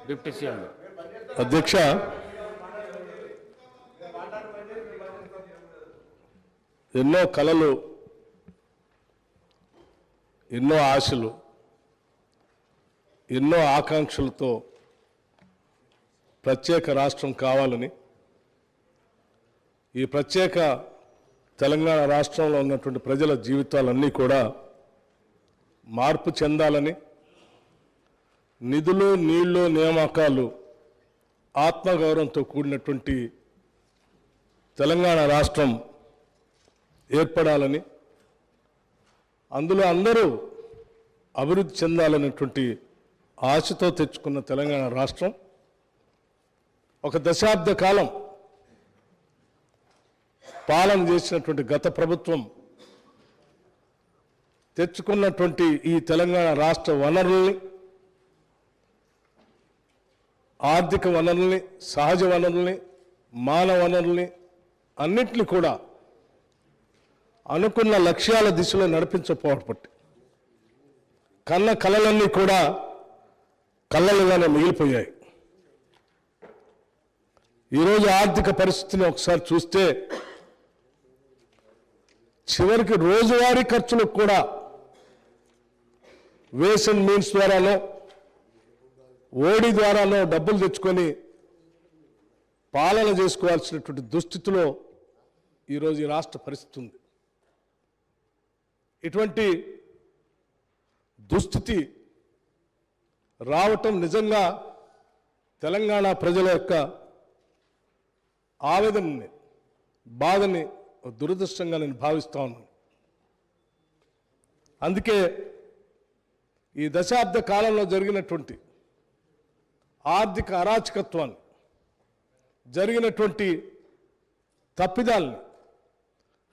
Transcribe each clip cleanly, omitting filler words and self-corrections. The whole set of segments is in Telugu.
డిప్యూటీ సీఎం అధ్యక్ష, ఎన్నో కలలు, ఎన్నో ఆశలు, ఎన్నో ఆకాంక్షలతో ప్రత్యేక రాష్ట్రం కావాలని, ఈ ప్రత్యేక తెలంగాణ రాష్ట్రంలో ఉన్నటువంటి ప్రజల జీవితాలన్నీ కూడా మార్పు చెందాలని, నిధులు, నీళ్లు, నియామకాలు ఆత్మగౌరవంతో కూడినటువంటి తెలంగాణ రాష్ట్రం ఏర్పడాలని, అందులో అందరూ అభివృద్ధి చెందాలనేటువంటి ఆశతో తెచ్చుకున్న తెలంగాణ రాష్ట్రం ఒక దశాబ్ద కాలం పాలన చేసినటువంటి గత ప్రభుత్వం తెచ్చుకున్నటువంటి ఈ తెలంగాణ రాష్ట్ర వనరుల్ని, ఆర్థిక వనరుల్ని, సహజ వనరుల్ని, మానవ వనరుల్ని అన్నింటినీ కూడా అనుకున్న లక్ష్యాల దిశలో నడిపించకపోవడం కన్న కలలన్నీ కూడా కళ్ళలుగానే మిగిలిపోయాయి. ఈరోజు ఆర్థిక పరిస్థితిని ఒకసారి చూస్తే చివరికి రోజువారీ ఖర్చులకు కూడా వేస్ అండ్ మీన్స్ ద్వారానో, ఓడి ద్వారానో డబ్బులు తెచ్చుకొని పాలన చేసుకోవాల్సినటువంటి దుస్థితిలో ఈరోజు ఈ రాష్ట్ర పరిస్థితి ఉంది. ఇటువంటి దుస్థితి రావటం నిజంగా తెలంగాణ ప్రజల యొక్క ఆవేదనని, బాధని దురదృష్టంగా నేను భావిస్తా ఉన్నాను. అందుకే ఈ దశాబ్ద కాలంలో జరిగినటువంటి ఆర్థిక అరాచకత్వాన్ని, జరిగినటువంటి తప్పిదాల్ని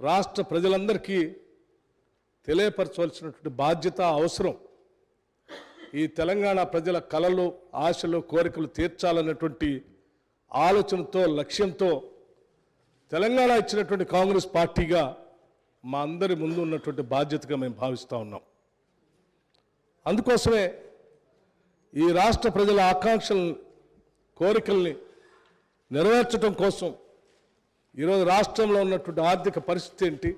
రాష్ట్ర ప్రజలందరికీ తెలియపరచవలసినటువంటి బాధ్యత, అవసరం. ఈ తెలంగాణ ప్రజల కలలు, ఆశలు, కోరికలు తీర్చాలన్నటువంటి ఆలోచనతో, లక్ష్యంతో తెలంగాణ ఇచ్చినటువంటి కాంగ్రెస్ పార్టీగా మా అందరి ముందు ఉన్నటువంటి బాధ్యతగా మేము భావిస్తూ ఉన్నాం. అందుకోసమే ఈ రాష్ట్ర ప్రజల ఆకాంక్షలను, కోరికల్ని నెరవేర్చడం కోసం ఈరోజు రాష్ట్రంలో ఉన్నటువంటి ఆర్థిక పరిస్థితి ఏంటి,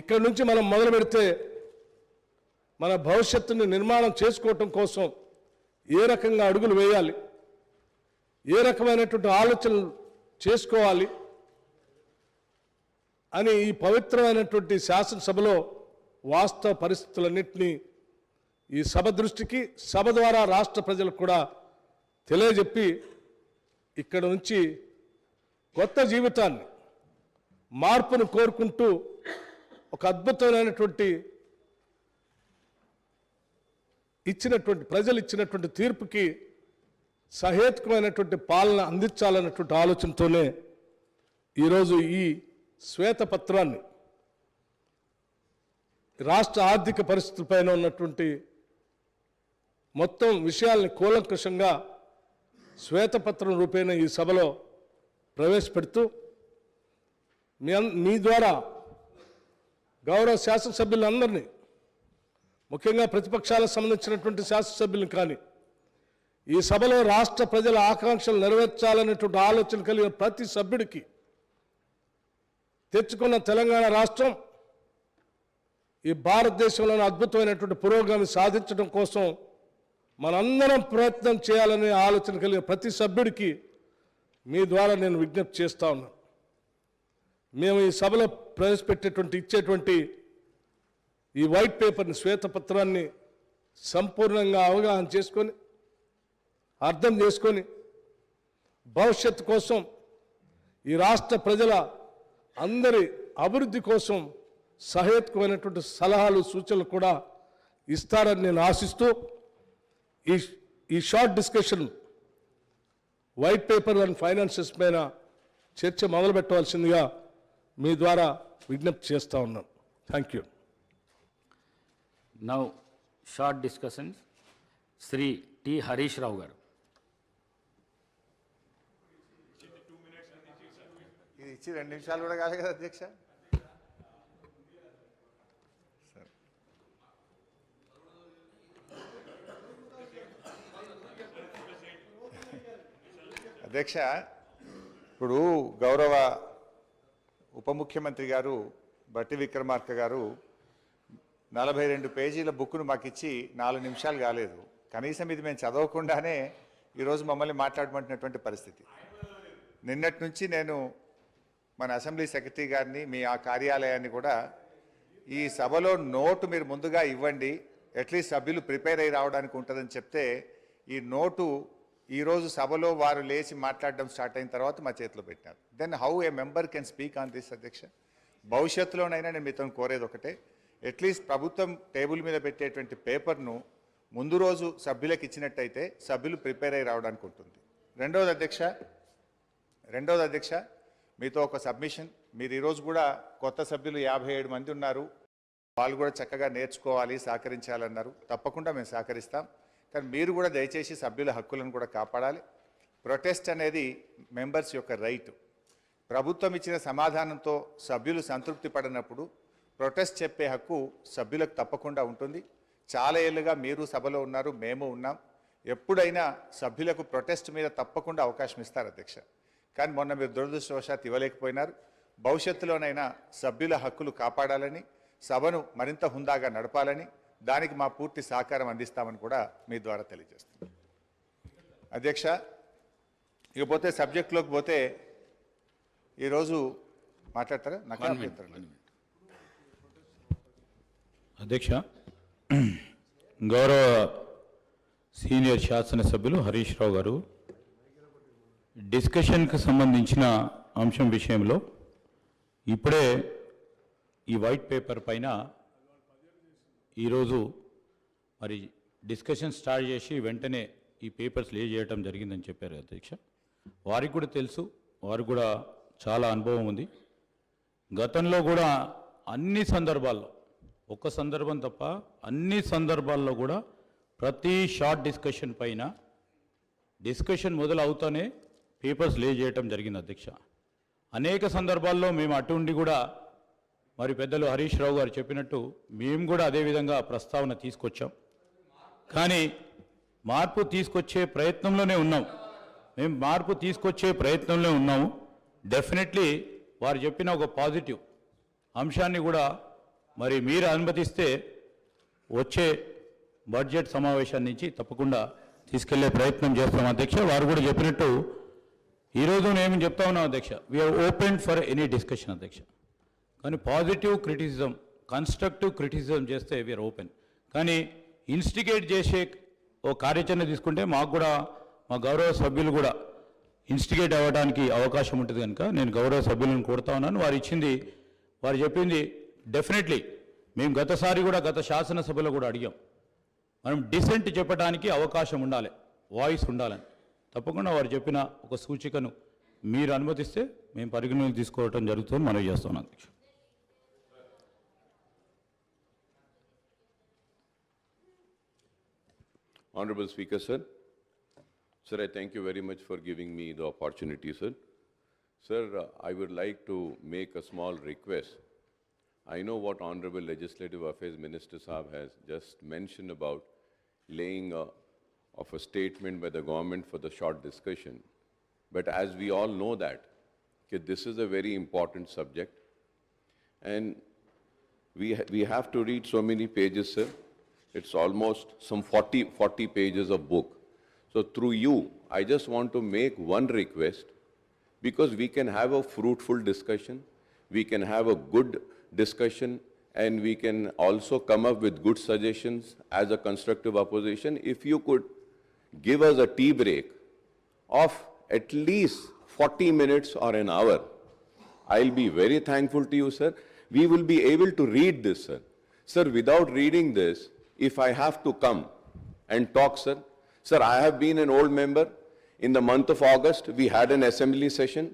ఇక్కడి నుంచి మనం మొదలు పెడితే మన భవిష్యత్తుని నిర్మాణం చేసుకోవటం కోసం ఏ రకంగా అడుగులు వేయాలి, ఏ రకమైనటువంటి ఆలోచనలు చేసుకోవాలి అని ఈ పవిత్రమైనటువంటి శాసనసభలో వాస్తవ పరిస్థితులన్నింటినీ ఈ సభ దృష్టికి, సభ ద్వారా రాష్ట్ర ప్రజలకు కూడా తెలియజెప్పి ఇక్కడ నుంచి కొత్త జీవితాన్ని, మార్పును కోరుకుంటూ ఒక అద్భుతమైనటువంటి ప్రజలు ఇచ్చినటువంటి తీర్పుకి సహేతుకమైనటువంటి పాలన అందించాలన్నటువంటి ఆలోచనతోనే ఈరోజు ఈ శ్వేతపత్రాన్ని, రాష్ట్ర ఆర్థిక పరిస్థితులపైన ఉన్నటువంటి మొత్తం విషయాల్ని కూలంకషంగా శ్వేతపత్రం రూపేణ ఈ సభలో ప్రవేశపెడుతూ మీ ద్వారా గౌరవ శాసనసభ్యులందరినీ, ముఖ్యంగా ప్రతిపక్షాలకు సంబంధించినటువంటి శాసనసభ్యులను కానీ, ఈ సభలో రాష్ట్ర ప్రజల ఆకాంక్షలు నెరవేర్చాలనేటువంటి ఆలోచన కలిగిన ప్రతి సభ్యుడికి తెచ్చుకున్న తెలంగాణ రాష్ట్రం ఈ భారతదేశంలోని అద్భుతమైనటువంటి పురోగతి సాధించడం కోసం మనందరం ప్రయత్నం చేయాలనే ఆలోచన కలిగిన ప్రతి సభ్యుడికి మీ ద్వారా నేను విజ్ఞప్తి చేస్తా ఉన్నాను. మేము ఈ సభలో ప్రవేశపెట్టేటువంటి, ఇచ్చేటువంటి ఈ వైట్ పేపర్ని, శ్వేతపత్రాన్ని సంపూర్ణంగా అవగాహన చేసుకొని, అర్థం చేసుకొని, భవిష్యత్తు కోసం, ఈ రాష్ట్ర ప్రజల అందరి అభివృద్ధి కోసం సహేతుకమైనటువంటి సలహాలు, సూచనలు కూడా ఇస్తారని నేను ఆశిస్తూ ఈ short discussion white paper and finances పైన చర్చ మొదలు పెట్టవలసిందిగా మీ ద్వారా విజ్ఞప్తి చేస్తూ ఉన్నాను. Thank you. Now short discussion Shri T Harish Rao garu. ఇది ఇచ్చి 2 నిమిషాలు కూడా కాదు కదా అధ్యక్ష. అధ్యక్ష, ఇప్పుడు గౌరవ ఉప ముఖ్యమంత్రి గారు బట్టి విక్రమార్క గారు 42 పేజీల బుక్ను మాకు ఇచ్చి 4 నిమిషాలు కాలేదు. కనీసం ఇది మేము చదవకుండానే ఈరోజు మమ్మల్ని మాట్లాడమంటున్నటువంటి పరిస్థితి. నిన్నటి నుంచి నేను మన అసెంబ్లీ సెక్రటరీ గారిని, మీ ఆ కార్యాలయాన్ని కూడా ఈ సభలో నోటు మీరు ముందుగా ఇవ్వండి, అట్లీస్ట్ సభ్యులు ప్రిపేర్ అయ్యి రావడానికి ఉంటుందని చెప్తే ఈ నోటు ఈరోజు సభలో వారు లేచి మాట్లాడడం స్టార్ట్ అయిన తర్వాత మా చేతిలో పెట్టినారు. Then how a member can speak on this అధ్యక్ష? భవిష్యత్తులోనైనా నేను మీతో కోరేది ఒకటే, అట్లీస్ట్ ప్రభుత్వం టేబుల్ మీద పెట్టేటువంటి పేపర్ను ముందు రోజు సభ్యులకు ఇచ్చినట్టయితే సభ్యులు ప్రిపేర్ అయ్యి రావడానికి ఉంటుంది. రెండవది అధ్యక్ష, మీతో ఒక సబ్మిషన్. మీరు ఈరోజు కూడా కొత్త సభ్యులు 57 మంది ఉన్నారు, వాళ్ళు కూడా చక్కగా నేర్చుకోవాలి, సహకరించాలన్నారు. తప్పకుండా మేము సహకరిస్తాం. కానీ మీరు కూడా దయచేసి సభ్యుల హక్కులను కూడా కాపాడాలి. ప్రొటెస్ట్ అనేది మెంబర్స్ యొక్క రైట్. ప్రభుత్వం ఇచ్చిన సమాధానంతో సభ్యులు సంతృప్తి పడినప్పుడు ప్రొటెస్ట్ చెప్పే హక్కు సభ్యులకు తప్పకుండా ఉంటుంది. చాలా ఏళ్ళుగా మీరు సభలో ఉన్నారు, మేము ఉన్నాం. ఎప్పుడైనా సభ్యులకు ప్రొటెస్ట్ మీద తప్పకుండా అవకాశం ఇస్తారు అధ్యక్ష. కానీ మొన్న మీరు దురదృష్టవశాత్తు ఇవ్వలేకపోయినారు. భవిష్యత్తులోనైనా సభ్యుల హక్కులు కాపాడాలని, సభను మరింత హుందాగా నడపాలని, దానికి మా పూర్తి సహకారం అందిస్తామని కూడా మీ ద్వారా తెలియజేస్తున్నాం. అధ్యక్ష, ఇకపోతే సబ్జెక్టులోకి పోతే ఈరోజు మాట్లాడతారా? నాకు అభ్యంతరం లేదు. అధ్యక్ష, గౌరవ సీనియర్ శాసనసభ్యులు హరీష్ రావు గారు డిస్కషన్కి సంబంధించిన అంశం విషయంలో ఇప్పుడే ఈ వైట్ పేపర్ పైన ఈరోజు మరి డిస్కషన్ స్టార్ట్ చేసి వెంటనే ఈ పేపర్స్ లే చేయడం జరిగిందని చెప్పారు అధ్యక్ష. వారికి కూడా తెలుసు, వారికి కూడా చాలా అనుభవం ఉంది. గతంలో కూడా అన్ని సందర్భాల్లో, ఒక్క సందర్భం తప్ప అన్ని సందర్భాల్లో కూడా ప్రతి షార్ట్ డిస్కషన్ పైన డిస్కషన్ మొదలవుతానే పేపర్స్ లే చేయటం జరిగింది అధ్యక్ష. అనేక సందర్భాల్లో మేము అటు ఉండి కూడా మరి పెద్దలు హరీష్ రావు గారు చెప్పినట్టు మేము కూడా అదేవిధంగా ప్రస్తావన తీసుకొచ్చాం. కానీ మార్పు తీసుకొచ్చే ప్రయత్నంలోనే ఉన్నాం. మేము మార్పు తీసుకొచ్చే ప్రయత్నంలో ఉన్నాము. డెఫినెట్లీ వారు చెప్పిన ఒక పాజిటివ్ అంశాన్ని కూడా మరి మీరు అనుమతిస్తే వచ్చే బడ్జెట్ సమావేశాన్ని నుంచి తప్పకుండా తీసుకెళ్లే ప్రయత్నం చేస్తాం అధ్యక్ష. వారు కూడా చెప్పినట్టు ఈరోజు నేను చెప్తా ఉన్నాం అధ్యక్ష, we are open for any discussion అధ్యక్ష. కానీ పాజిటివ్ క్రిటిసిజం, కన్స్ట్రక్టివ్ క్రిటిసిజం చేస్తే వీఆర్ ఓపెన్. కానీ ఇన్స్టిగేట్ చేసే ఓ కార్యాచరణ తీసుకుంటే మాకు కూడా, మా గౌరవ సభ్యులు కూడా ఇన్స్టిగేట్ అవ్వడానికి అవకాశం ఉంటుంది కనుక నేను గౌరవ సభ్యులను కోరుతా ఉన్నాను. వారు చెప్పింది డెఫినెట్లీ మేము గతసారి కూడా గత శాసనసభలో కూడా అడిగాం, మనం డిసెంట్ చెప్పడానికి అవకాశం ఉండాలి, వాయిస్ ఉండాలని. తప్పకుండా వారు చెప్పిన ఒక సూచికను మీరు అనుమతిస్తే మేము పరిగణలోకి తీసుకోవటం జరుగుతుంది, మనవి చేస్తున్నాం అధ్యక్ష. Honorable Speaker, sir. Sir, I thank you very much for giving me the opportunity, sir. Sir, I would like to make a small request. I know what Honorable Legislative Affairs Minister Saab has just mentioned about laying of a statement by the government for the short discussion. But as we all know that, okay, this is a very important subject. And we have to read so many pages, sir. It's almost some 40 pages of book. So through you, I just want to make one request, because we can have a fruitful discussion, we can have a good discussion, and we can also come up with good suggestions as a constructive opposition. If you could give us a tea break of at least 40 minutes or an hour, I'll be very thankful to you, sir. We will be able to read this, sir. Sir, without reading this, if I have to come and talk, sir, I have been an old member. In the month of August, we had an assembly session,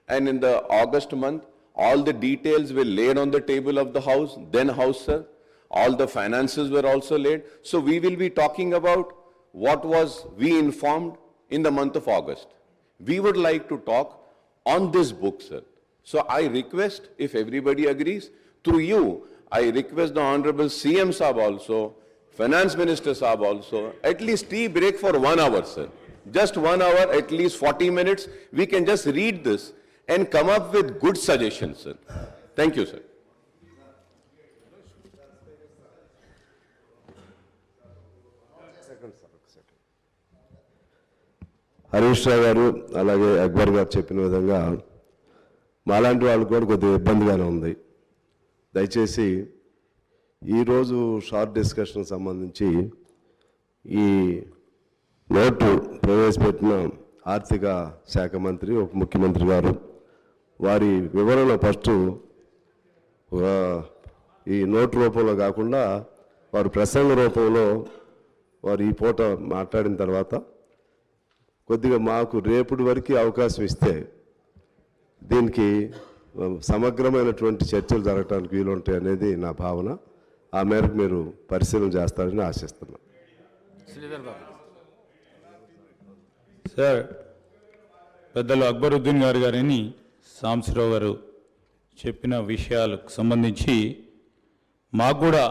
and in the August month, all the details were laid on the table of the House, then House, sir. All the finances were also laid. So we will be talking about what was we informed in the month of August. We would like to talk on this book, sir. So I request, if everybody agrees, through you, I request the Honorable CM Saab also, Finance Minister Saab also, at least tea break for 1 hour, sir. just 1 hour, at least 40 minutes, we can just read this and come up with good suggestions, sir. Thank you, sir. Harish Rao గారు అలాగే అక్బర్ గారు చెప్పిన విధంగా మాలాంటి వాళ్ళు కూడా కొద్దిగా ఇబ్బందిగానే ఉంది. దయచేసి ఈరోజు షార్ట్ డిస్కషన్ సంబంధించి ఈ నోటు ప్రవేశపెట్టిన ఆర్థిక శాఖ మంత్రి ఉప ముఖ్యమంత్రి గారు వారి వివరణ ఫస్ట్ ఈ నోటు రూపంలో కాకుండా వారు ప్రసంగ రూపంలో వారు ఈ పూట మాట్లాడిన తర్వాత కొద్దిగా మాకు రేపటి వరకు అవకాశం ఇస్తే దీనికి సమగ్రమైనటువంటి చర్చలు జరగడానికి వీలుంటాయి అనేది నా భావన. ఆ మేరకు మీరు పరిశీలన చేస్తారని ఆశిస్తున్నాను. సార్, పెద్దలు అక్బరుద్దీన్ గారు గారిని సాంబశివరావు గారు చెప్పిన విషయాలకు సంబంధించి మాకు కూడా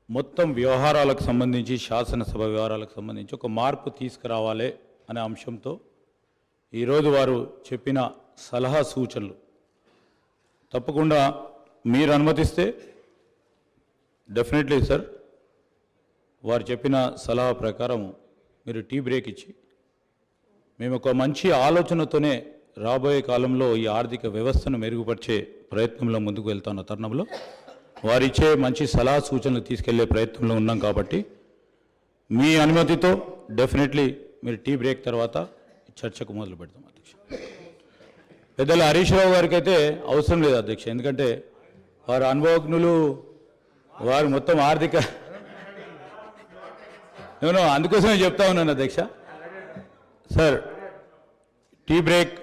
మొత్తం వ్యవహారాలకు సంబంధించి శాసనసభ వ్యవహారాలకు సంబంధించి ఒక మార్పు తీసుకురావాలి అనే అంశంతో ఈరోజు వారు చెప్పిన సలహా సూచనలు తప్పకుండా మీరు అనుమతిస్తే డెఫినెట్లీ సార్ వారు చెప్పిన సలహా ప్రకారం మీరు టీ బ్రేక్ ఇచ్చి మేము ఒక మంచి ఆలోచనతోనే రాబోయే కాలంలో ఈ ఆర్థిక వ్యవస్థను మెరుగుపరిచే ప్రయత్నంలో ముందుకు వెళ్తున్న తరుణంలో వారిచ్చే మంచి సలహా సూచనలు తీసుకెళ్లే ప్రయత్నంలో ఉన్నాం కాబట్టి మీ అనుమతితో డెఫినెట్లీ మీరు టీ బ్రేక్ తర్వాత చర్చకు మొదలు పెడతాం అధ్యక్ష. పెద్దల హరీష్ రావు గారికి అయితే అవసరం లేదు అధ్యక్ష, ఎందుకంటే వారు అనుభవజ్ఞులు, వారు మొత్తం ఆర్థిక నేను అందుకోసమే చెప్తా ఉన్నాను అధ్యక్ష. Sir tea break